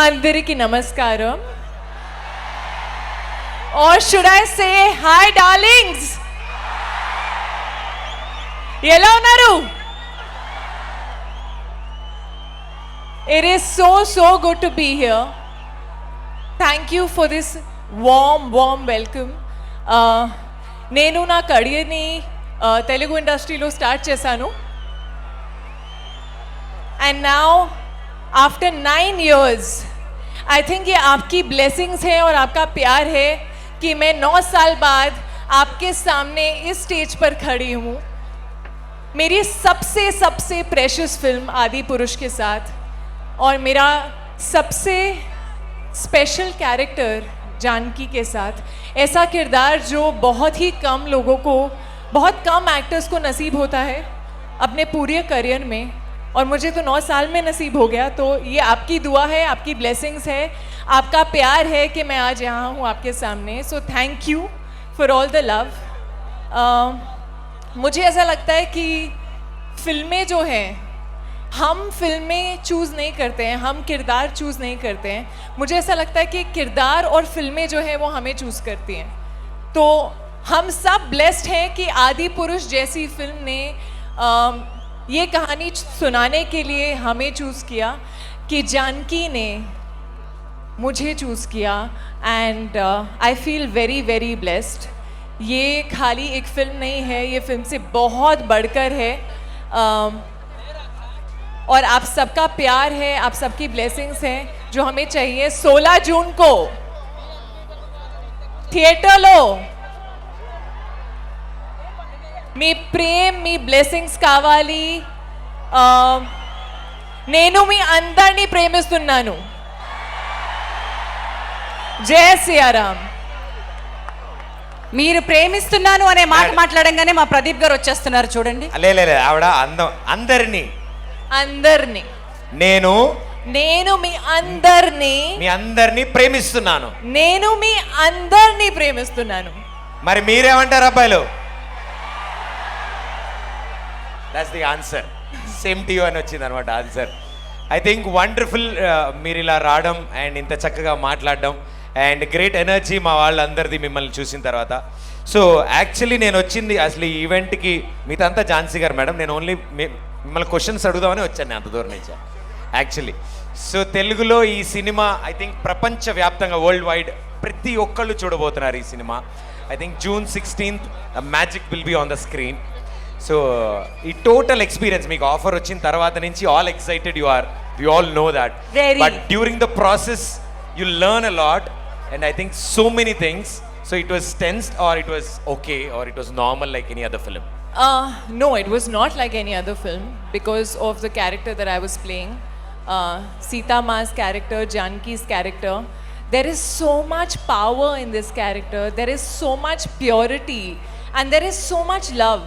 Andariki Namaskaram. Or should I say, hi darlings? Hello Naru. It is so good to be here. Thank you for this warm welcome. నేను నా కెరియర్ని తెలుగు ఇండస్ట్రీలో start చేశాను. And now after 9 years, I think ये आपकी blessings है और आपका प्यार है कि मैं 9 साल बाद आपके सामने इस स्टेज पर खड़ी हूँ मेरी सबसे प्रेशियस फिल्म आदि पुरुष के साथ, और मेरा सबसे स्पेशल कैरेक्टर जानकी के साथ. ऐसा किरदार जो बहुत ही कम लोगों को, बहुत कम एक्टर्स को नसीब होता है अपने पूरे करियर में, और मुझे तो 9 साल में नसीब हो गया. तो ये आपकी दुआ है, आपकी ब्लेसिंग्स है, आपका प्यार है कि मैं आज यहाँ हूँ आपके सामने. So thank you for all the love. मुझे ऐसा लगता है कि फिल्में जो हैं, हम फिल्में चूज़ नहीं करते हैं, हम किरदार चूज़ नहीं करते हैं. मुझे ऐसा लगता है कि किरदार और फिल्में जो है वो हमें चूज़ करती हैं. तो हम सब ब्लेस्ड हैं कि आदि पुरुष जैसी फिल्म ने ये कहानी सुनाने के लिए हमें चूज़ किया, कि जानकी ने मुझे चूज़ किया. And I feel very blessed. ये खाली एक फिल्म नहीं है, ये फिल्म से बहुत बढ़कर है. और आप सबका प्यार है, आप सबकी ब्लेसिंग्स हैं जो हमें चाहिए. 16 जून को థియేటర్లో మీ ప్రేమ, మీ బ్లెస్సింగ్స్ కావాలి. నేను మీ అందరినీ ప్రేమిస్తున్నాను. జై శ్రీరామ్. మీరు ప్రేమిస్తున్నాను అనే మాట మాట్లాడంగానే మా ప్రదీప్ గారు వచ్చేస్తున్నారు చూడండి. లే ఆవిడ అందరినీ నేను మీ అందరినీ ప్రేమిస్తున్నాను. నేను మీ అందరినీ ప్రేమిస్తున్నాను. మరి మీరేమంటారు అబ్బాయిలు? That's the answer. Same to you అని వచ్చింది అనమాట ఆన్సర్. ఐ థింక్ వండర్ఫుల్ మీరు ఇలా రావడం అండ్ ఇంత చక్కగా మాట్లాడడం అండ్ గ్రేట్ ఎనర్జీ మా వాళ్ళందరిది మిమ్మల్ని చూసిన తర్వాత. సో యాక్చువల్లీ నేను వచ్చింది అసలు ఈ ఈవెంట్కి మీదంతా ఝాన్సీ గారు మేడం, నేను ఓన్లీ మిమ్మల్ని క్వశ్చన్స్ అడుగుదామని వచ్చాను నేను అంత దూరం నుంచి యాక్చువల్లీ. సో తెలుగులో ఈ సినిమా ఐ థింక్ ప్రపంచవ్యాప్తంగా వరల్డ్ వైడ్ ప్రతి ఒక్కళ్ళు చూడబోతున్నారు ఈ cinema. I think June 16th magic will be on the screen. So ఈ టోటల్ ఎక్స్పీరియన్స్ మీకు ఆఫర్ వచ్చిన తర్వాత నుంచి all excited you are, we all know that. But during the process you learn a lot and I think so many things. So it was tensed or it was okay or it was normal like any other film? No, it was not like any other film because of the character that I was playing. Sita Ma's character, Janki's character. There is so much power in this character. There is so much purity and there is so much love.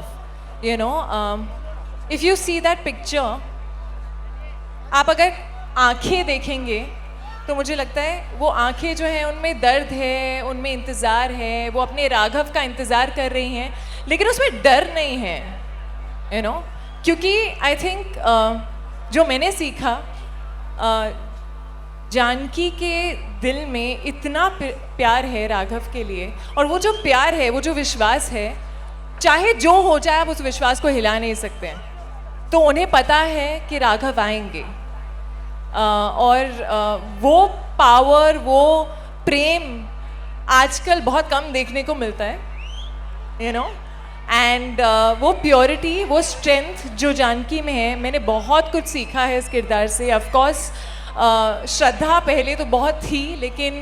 You know, if you see that picture, आप अगर आँखें देखेंगे तो मुझे लगता है वो आँखें जो हैं उनमें दर्द है, उनमें इंतज़ार है, वो अपने राघव का इंतज़ार कर रही हैं, लेकिन उसमें डर नहीं है. यू नो, क्योंकि आई थिंक जो मैंने सीखा, जानकी के दिल में इतना प्यार है राघव के लिए, और वो जो प्यार है, वो जो विश्वास है, चाहे जो हो जाए आप उस विश्वास को हिला नहीं सकते हैं. तो उन्हें पता है कि राघव आएंगे, और वो पावर, वो प्रेम आजकल बहुत कम देखने को मिलता है. यू नो, एंड वो प्योरिटी, वो स्ट्रेंथ जो जानकी में है, मैंने बहुत कुछ सीखा है इस किरदार से. ऑफ कोर्स श्रद्धा पहले तो बहुत थी, लेकिन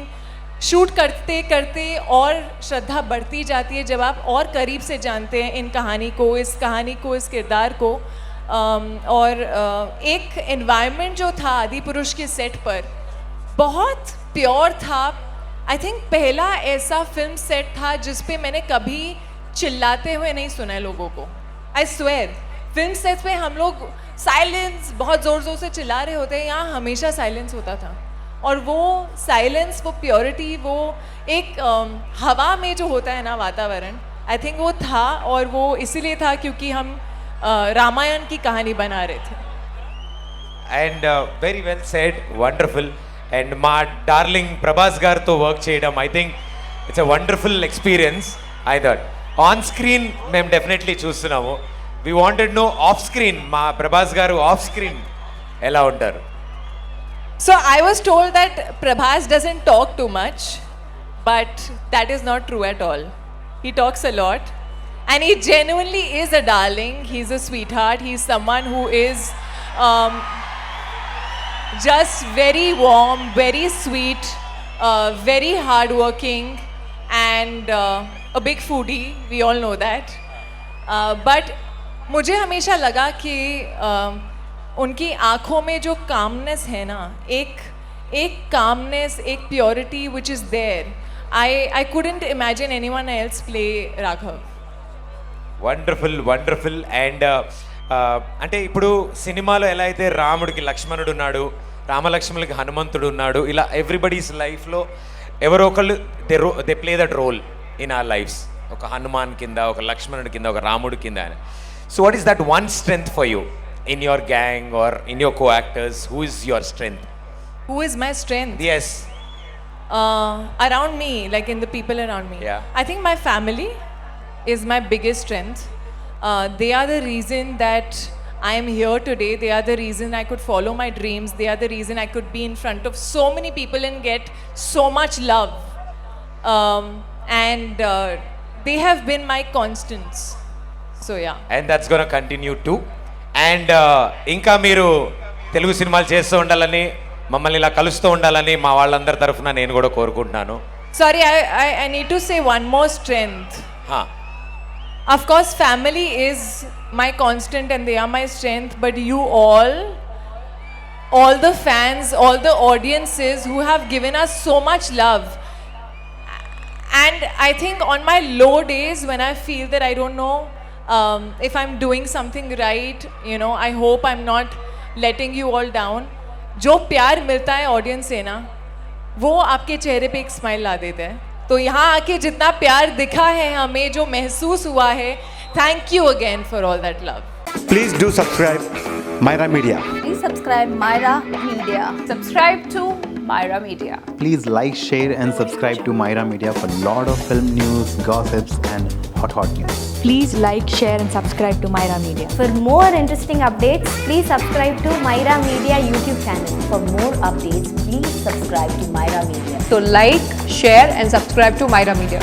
शूट करते करते और श्रद्धा बढ़ती जाती है जब आप और करीब से जानते हैं इन कहानी को, इस किरदार को. और एक एनवायरनमेंट जो था आदि पुरुष के सेट पर बहुत प्योर था. आई थिंक पहला ऐसा फिल्म सेट था जिस पे मैंने कभी चिल्लाते हुए नहीं सुना है लोगों को. आई स्वेयर, फिल्म सेट पे हम लोग साइलेंस, बहुत ज़ोर से चिल्ला रहे होते हैं, यहाँ हमेशा साइलेंस होता था. और वो साइलेंस, वो प्योरिटी, वो एक हवा में जो होता है ना वातावरण, आई थिंक वो था. और वो इसीलिए था क्योंकि हम रामायण की कहानी बना रहे थे. And very well said, wonderful. And మా డార్లింగ్ ప్రభాస్ గారితో వర్క్ చేయడం I think it's a wonderful experience. I thought on screen మేము డెఫినెట్లీ చూస్తున్నాము. We wanted know off screen మా ప్రభాస్ గారు ఆఫ్ స్క్రీన్ ఎలా ఉంటారు? So I was told that Prabhas doesn't talk too much, but that is not true at all. He talks a lot, and he genuinely is a darling. He's a sweetheart. He's someone who is just very warm, very sweet, very hardworking, and a big foodie. We all know that. But मुझे हमेशा लगा कि उनकी आँखों में जो calmness है ना, एक कामनेस, एक purity which is there. I couldn't imagine anyone else play Raghav. Wonderful and అంటే ఇప్పుడు సినిమాలో ఎలా అయితే రాముడికి లక్ష్మణుడు ఉన్నాడు, రామలక్ష్మణులకి హనుమంతుడు ఉన్నాడు, ఇలా ఎవ్రీబడీస్ లైఫ్లో ఎవరో ఒకళ్ళు they play that role in our lives. ఒక హనుమాన్ కింద, ఒక లక్ష్మణుడి కింద, ఒక రాముడి కింద. So what is that one strength for you in your gang or in your co-actors? Who is your strength? Who is my strength? Yes. Around me, like in the people around me. Yeah. I think my family is my biggest strength. They are the reason that I am here today. They are the reason I could follow my dreams. They are the reason I could be in front of so many people and get so much love. And they have been my constants. So yeah. And that's going to continue too. And ఇంకా మీరు తెలుగు సినిమాలు చేస్తూ ఉండాలని, మమ్మల్ని ఇలా కలుస్తూ ఉండాలని మా వాళ్ళందరి తరఫున నేను కూడా కోరుకుంటున్నాను. Sorry, I need to say one more strength. Huh. Of course, family is my constant and they are my strength, but you all the fans, all the audiences who have given us so much love. And I think on my low days when I feel that I don't know if I'm doing something right, you know, I hope I'm not letting you all down. जो प्यार मिलता है audience से ना, वो आपके चेहरे पे एक स्माइल ला देता है. तो यहाँ आके जितना प्यार दिखा है हमें, जो महसूस हुआ है, thank you again for all that love. Please do subscribe Myra Media. Please subscribe Myra Media. Subscribe to Myra Media. Please like, share and subscribe to Myra Media for lot of film news, gossips and hot news. Please like, share and subscribe to Myra Media. For more interesting updates, please subscribe to Myra Media YouTube channel. For more updates, please subscribe to Myra Media. So like, share and subscribe to Myra Media.